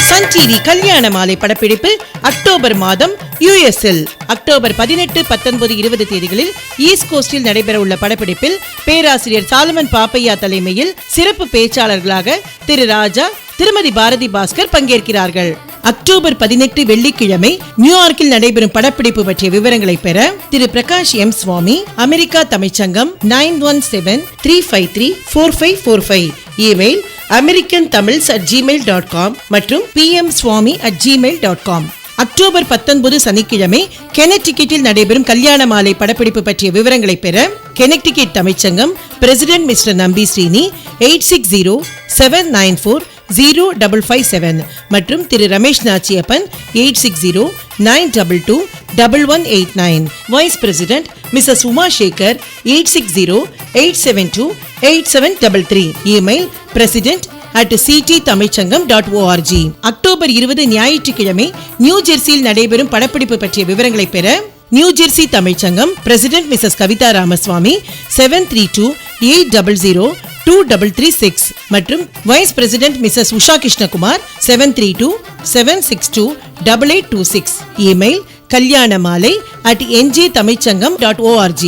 Sun TV கல்யாண மாலை படப்பிடிப்பு அக்டோபர் மாதம் யுஎஸ்இல் அக்டோபர் 18, 19, 20 தேதிகளில் ஈஸ்ட் கோஸ்டில் நடைபெறவுள்ள படப்பிடிப்பில் பேராசிரியர் சாலமன் பாப்பையா தலைமையில் சிறப்பு பேச்சாளர்களாக திரு ராஜா, திருமதி பாரதி பாஸ்கர் பங்கேற்கிறார்கள். அக்டோபர் 18 வெள்ளிக்கிழமை நியூயார்க்கில் நடைபெறும் படப்பிடிப்பு பற்றிய விவரங்களை பெற திரு பிரகாஷ் எம் சுவாமி, அமெரிக்கா தமிழ்ச்சங்கம் 9173534545, இமெயில் americantamils@gmail.com மற்றும் pmswami@gmail.com. அக்டோபர் 19 சனிக்கிழமை கெனக்டிகட்டில் நடைபெறும் கல்யாண மாலை படப்பிடிப்பு பற்றிய விவரங்களை பெற கெனக்டிகட் தமிழ்ச்சங்கம் பிரசிடென்ட் மிஸ்டர் நம்பி ஸ்ரீனி 8607940557 மற்றும் திரு Ramesh Nachiappan 8609221189, vice president Mrs Uma Sekar 8608728733, email president@cttamilchangam.org. October 20 ஞாயிற்றுக்கிழமை நியூ ஜெர்சியில் நடைபெறும் படப்பிடிப்பு பற்றிய விவரங்களை பெற நியூ ஜெர்சி தமிழ்ச்சங்கம் பிரசிடென்ட் மிஸ்ஸஸ் கவிதா ராமசுவாமி 7328002336 மற்றும் vice president Mrs Usha Krishnakumar 7327628826, email kalyanamaalai@njtamilchangam.org.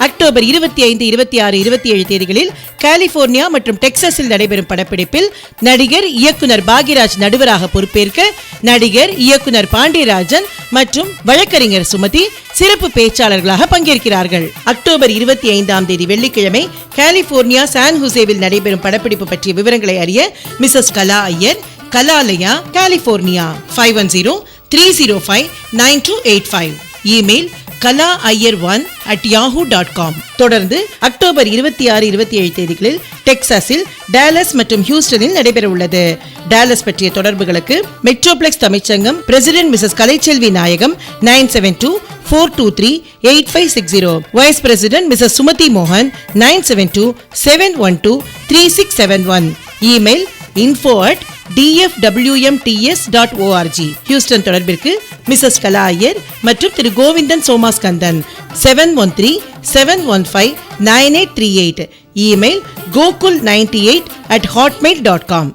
October 25, 26, 27 தேதிகளில் கலிபோர்னியா மற்றும் டெக்சாஸில் நடைபெறும் படப்பிடிப்பில் நடிகர் இயக்குனர் பாக்யராஜ் நடுவராக பொறுப்பேற்க நடிகர் இயக்குனர் பாண்டியராஜன் மற்றும் வழக்கறிஞர் சுமதி சிறப்பு பேச்சாளர்களாக பங்கேற்கிறார்கள். அக்டோபர் 25ஆம் தேதி வெள்ளிக்கிழமை கலிபோர்னியா சான் ஹுசேவில் நடைபெறும் படப்பிடிப்பு பற்றிய விவரங்களை அறிய Mrs Kala Iyer, Kalalaya, California 510-305-9285, email kalaiyer1@yahoo.com. தொடர்ந்து அக்டோபர் 26, 27 தேதிகளில் டெக்சாஸில் டாலஸ் மற்றும் ஹியூஸ்டனில் நடைபெற உள்ளது. டாலஸ் பற்றிய தொடர்புகளுக்கு மெட்ரோப்ளெக்ஸ் தமிழ்ச்சங்கம் பிரசிடென்ட் மிஸ்ஸஸ் கலைச்செல்வி நாயகம் 972-423-8560, வைஸ் பிரசிடென்ட் மிஸ்ஸஸ் சுமதி மோகன் 972-712-3671, email info@dfwmts.org. Houston தொடர்பிற்கு Mrs Kala Iyer மற்றும் திரு கோவிந்தன் சோமாஸ்கந்தன் 713-715-9838, இமெயில் gokul98@hotmail.com.